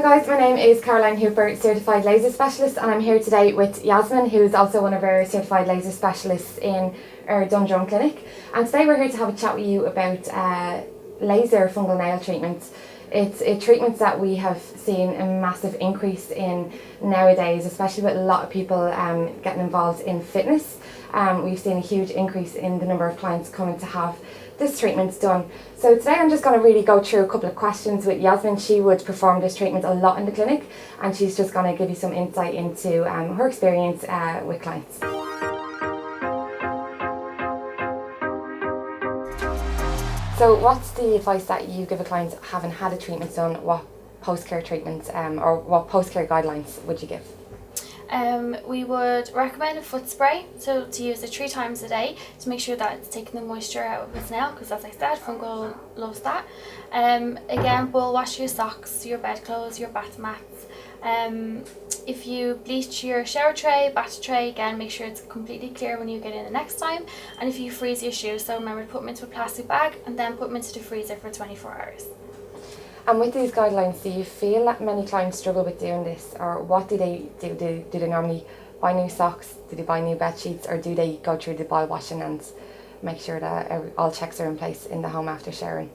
Hi guys, my name is Caroline Hooper, Certified Laser Specialist, and I'm here today with Yasmin, who's also one of our Certified Laser Specialists in our Dundrum clinic. And today we're here to have a chat with you about laser fungal nail treatments. It's a treatment that we have seen a massive increase in nowadays, especially with a lot of people getting involved in fitness. We've seen a huge increase in the number of clients coming to have this treatment's done. So today I'm just going to really go through a couple of questions with Yasmin. She would perform this treatment a lot in the clinic, and she's just going to give you some insight into her experience with clients. So what's the advice that you give a client having had a treatment done? What post-care treatments or what post-care guidelines would you give? We would recommend a foot spray, so to use it 3 times a day to make sure that it's taking the moisture out of his nail, because as I said, fungal loves that. Again, we'll wash your socks, your bedclothes, your bath mats. If you bleach your shower tray, bath tray, again make sure it's completely clear when you get in the next time. And if you freeze your shoes, so remember to put them into a plastic bag and then put them into the freezer for 24 hours. And with these guidelines, do you feel that many clients struggle with doing this, or what do they do? Do they normally buy new socks, do they buy new bed sheets, or do they go through the bowel washing and make sure that all checks are in place in the home after showering?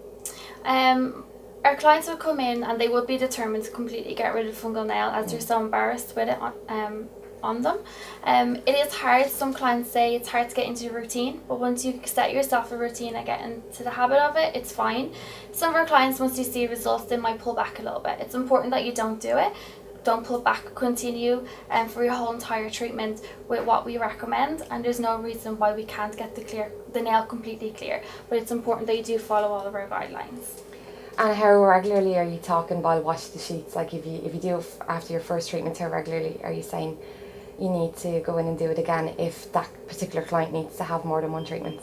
Our clients will come in and they will be determined to completely get rid of fungal nail, as they're so embarrassed with it on them. It is hard. Some clients say it's hard to get into the routine, but once you set yourself a routine and get into the habit of it, it's fine. Some of our clients, once you see results, they might pull back a little bit. It's important that you don't do it. Don't pull back, continue for your whole entire treatment with what we recommend, and there's no reason why we can't get the nail completely clear, but it's important that you do follow all of our guidelines. And how regularly are you talking about wash the sheets? Like if you do after your first treatment, how regularly are you saying you need to go in and do it again if that particular client needs to have more than one treatment?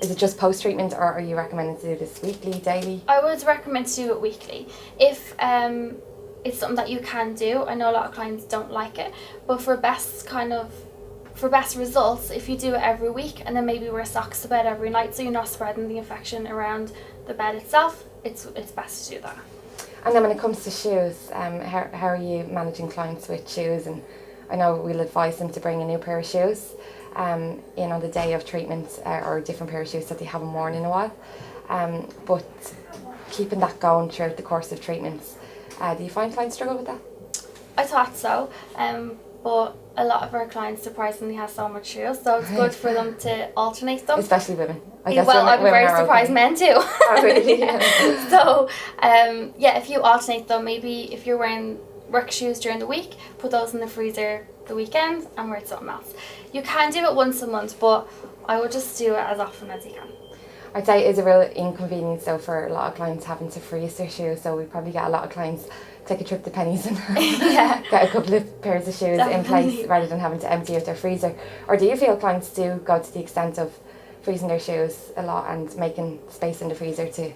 Is it just post-treatment, or are you recommending to do this weekly, daily? I would recommend to do it weekly. If it's something that you can do, I know a lot of clients don't like it, but for best results, if you do it every week and then maybe wear socks to bed every night so you're not spreading the infection around the bed itself, it's best to do that. And then when it comes to shoes, how are you managing clients with shoes? And I know we'll advise them to bring a new pair of shoes in on the day of treatment, or a different pair of shoes that they haven't worn in a while. But keeping that going throughout the course of treatments, do you find clients struggle with that? I thought so, but a lot of our clients surprisingly have so much shoes, so it's good for them to alternate them. Especially women. I'd be very surprised men too. Oh, really? So, if you alternate them, maybe if you're wearing work shoes during the week, put those in the freezer the weekend and wear something else. You can do it once a month, but I would just do it as often as you can. I'd say it is a real inconvenience though for a lot of clients having to freeze their shoes, so we probably get a lot of clients take a trip to Pennies and get a couple of pairs of shoes in place rather than having to empty out their freezer. Or do you feel clients do go to the extent of freezing their shoes a lot and making space in the freezer to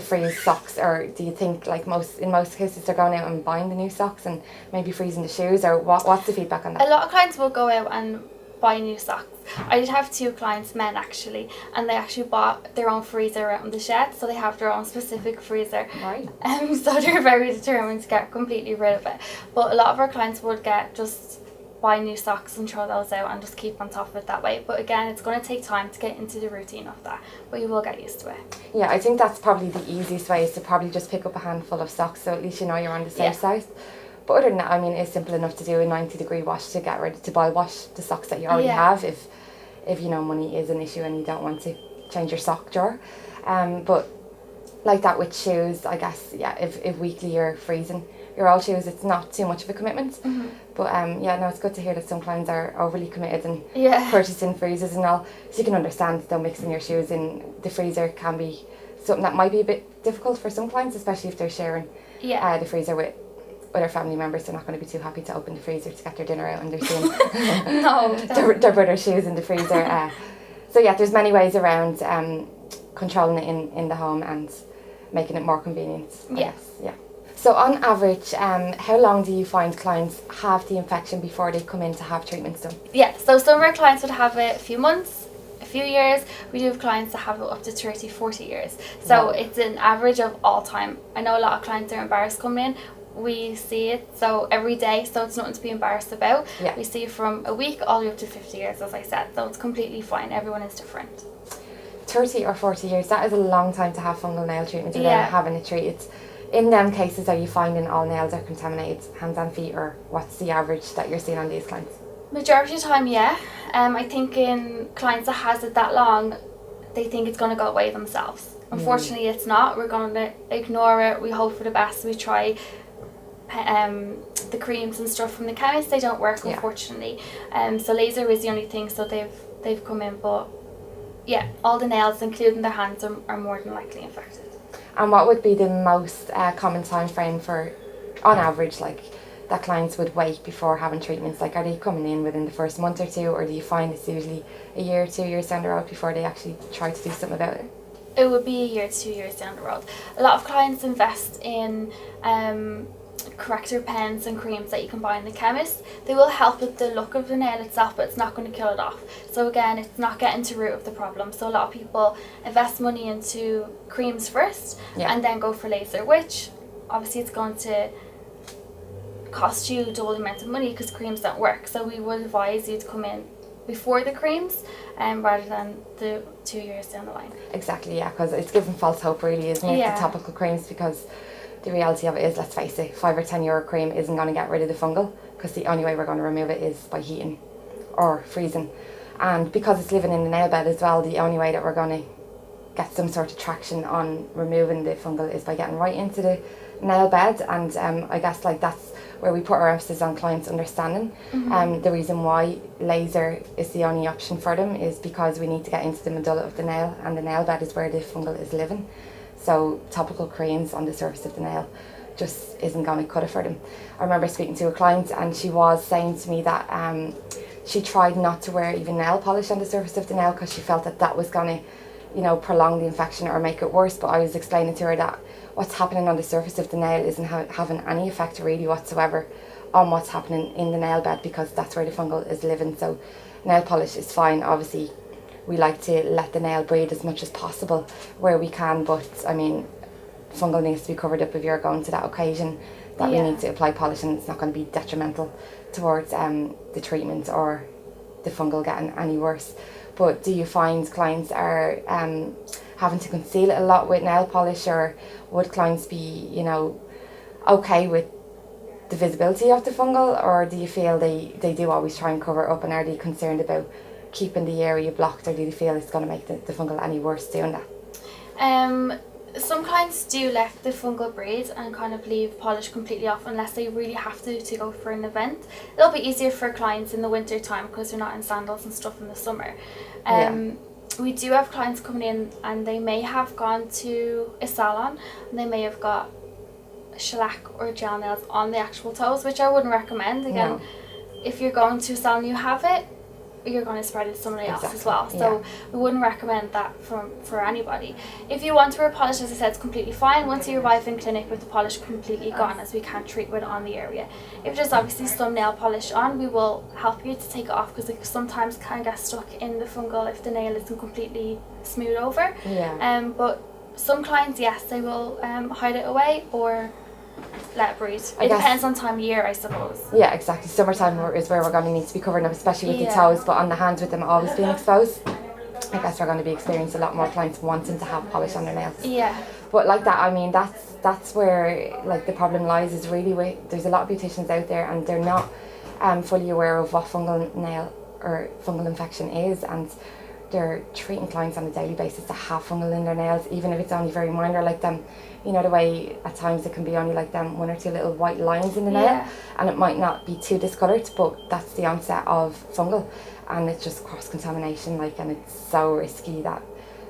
freeze socks, or do you think like in most cases they're going out and buying the new socks and maybe freezing the shoes, or what's the feedback on that? A lot of clients will go out and buy new socks. I did have 2 clients, men actually, and they actually bought their own freezer out in the shed, so they have their own specific freezer. Right. So they're very determined to get completely rid of it. But a lot of our clients would just buy new socks and throw those out and just keep on top of it that way. But again, it's going to take time to get into the routine of that, but you will get used to it. Yeah, I think that's probably the easiest way, is to probably just pick up a handful of socks, so at least you know you're on the safe side. But other than that, I mean, it's simple enough to do a 90-degree wash to get ready to boil wash the socks that you already have, if you know money is an issue and you don't want to change your sock drawer. But like that with shoes, I guess, if weekly you're freezing your old shoes, it's not too much of a commitment. Mm-hmm. But it's good to hear that some clients are overly committed and purchasing freezers and all. So you can understand though, mixing your shoes in the freezer can be something that might be a bit difficult for some clients, especially if they're sharing the freezer with other family members. They're not going to be too happy to open the freezer to get their dinner out, and they're seeing their brother's shoes in the freezer. So there's many ways around controlling it in the home and making it more convenient. Yes. So on average, how long do you find clients have the infection before they come in to have treatments done? So some of our clients would have it a few months, a few years. We do have clients that have it up to 30, 40 years. So it's an average of all time. I know a lot of clients are embarrassed coming in. we see it so every day, so it's nothing to be embarrassed about. Yeah. We see it from a week all the way up to 50 years, as I said, so it's completely fine. Everyone is different. 30 or 40 years, that is a long time to have fungal nail treatment without Yeah. having it treated. In them cases, are you finding all nails are contaminated, hands and feet, or what's the average that you're seeing on these clients? Majority of the time, yeah. I think in clients that has it that long, they think it's going to go away themselves. Unfortunately, it's not. We're going to ignore it. We hope for the best. We try the creams and stuff from the chemist. They don't work, unfortunately. So laser is the only thing. So they've come in, but yeah, all the nails, including their hands, are more than likely infected. And what would be the most common time frame for, on average, like that clients would wait before having treatments? Like, are they coming in within the first month or two, or do you find it's usually a year or 2 years down the road before they actually try to do something about it? It would be a year to 2 years down the road. A lot of clients invest in corrector pens and creams that you can buy in the chemist. They will help with the look of the nail itself, but it's not going to kill it off. So again, it's not getting to the root of the problem. So a lot of people invest money into creams first and then go for laser, which obviously it's going to cost you double the amount of money because creams don't work. So we would advise you to come in before the creams rather than the 2 years down the line. Exactly, yeah, because it's giving false hope really, isn't it, the topical creams, because the reality of it is, let's face it, €5 or €10 cream isn't going to get rid of the fungal, because the only way we're going to remove it is by heating or freezing. And because it's living in the nail bed as well, the only way that we're going to get some sort of traction on removing the fungal is by getting right into the nail bed. And I guess like that's where we put our emphasis on clients understanding. The reason why laser is the only option for them is because we need to get into the medulla of the nail, and the nail bed is where the fungal is living. So topical creams on the surface of the nail just isn't going to cut it for them. I remember speaking to a client and she was saying to me that she tried not to wear even nail polish on the surface of the nail because she felt that that was going to, you know, prolong the infection or make it worse. But I was explaining to her that what's happening on the surface of the nail isn't having any effect really whatsoever on what's happening in the nail bed, because that's where the fungal is living. So nail polish is fine. Obviously we like to let the nail breathe as much as possible where we can, but I mean, fungal needs to be covered up if you're going to that occasion that we need to apply polish, and it's not going to be detrimental towards the treatment or the fungal getting any worse. But do you find clients are having to conceal it a lot with nail polish, or would clients be, you know, okay with the visibility of the fungal, or do you feel they do always try and cover it up, and are they concerned about keeping the area blocked, or do you feel it's going to make the fungal any worse doing that? Some clients do let the fungal breathe and kind of leave polish completely off unless they really have to go for an event. It'll be easier for clients in the winter time because they're not in sandals and stuff in the summer. We do have clients coming in and they may have gone to a salon and they may have got shellac or gel nails on the actual toes, which I wouldn't recommend. Again, if you're going to a salon, you have it, you're going to spread it to somebody else as well. So we wouldn't recommend that for anybody. If you want to wear polish, as I said, it's completely fine once you arrive in clinic with the polish completely gone, as we can't treat with it on the area. If there's obviously some nail polish on, we will help you to take it off, because it sometimes can get stuck in the fungal if the nail isn't completely smooth over. But some clients, yes, they will hide it away or let it breathe. It depends on time of year, I suppose. Yeah, exactly. Summertime is where we're going to need to be covering them, especially with the toes, but on the hands with them always being exposed, I guess we're going to be experiencing a lot more clients wanting to have polish on their nails. But like that, I mean, that's where like the problem lies, is really with, there's a lot of beauticians out there and they're not fully aware of what fungal nail or fungal infection is, and they're treating clients on a daily basis that have fungal in their nails, even if it's only very minor, like them, you know, the way at times it can be only like them 1 or 2 little white lines in the nail, and it might not be too discoloured, but that's the onset of fungal, and it's just cross-contamination, like, and it's so risky that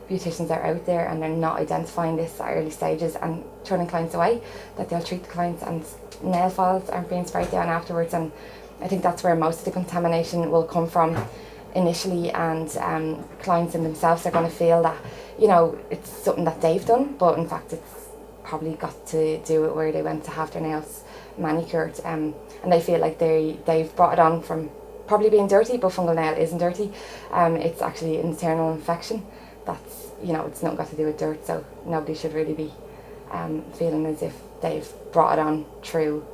beauticians are out there and they're not identifying this at early stages and turning clients away, that they'll treat the clients and nail files aren't being sprayed down afterwards. And I think that's where most of the contamination will come from initially, and clients in themselves are going to feel that, you know, it's something that they've done, but in fact it's probably got to do it where they went to have their nails manicured, and they feel like they've brought it on from probably being dirty, but fungal nail isn't dirty. It's actually an internal infection that's, you know, it's not got to do with dirt, so nobody should really be feeling as if they've brought it on through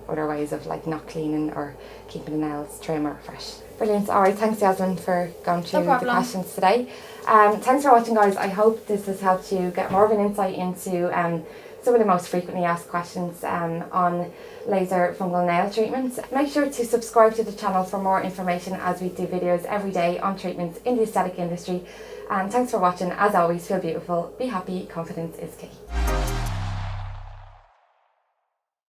other ways of like not cleaning or keeping the nails trim or fresh. Brilliant. Alright, thanks Yasmin for going through the questions today. Thanks for watching guys. I hope this has helped you get more of an insight into some of the most frequently asked questions on laser fungal nail treatments. Make sure to subscribe to the channel for more information as we do videos every day on treatments in the aesthetic industry. And thanks for watching. As always, feel beautiful, be happy, confidence is key.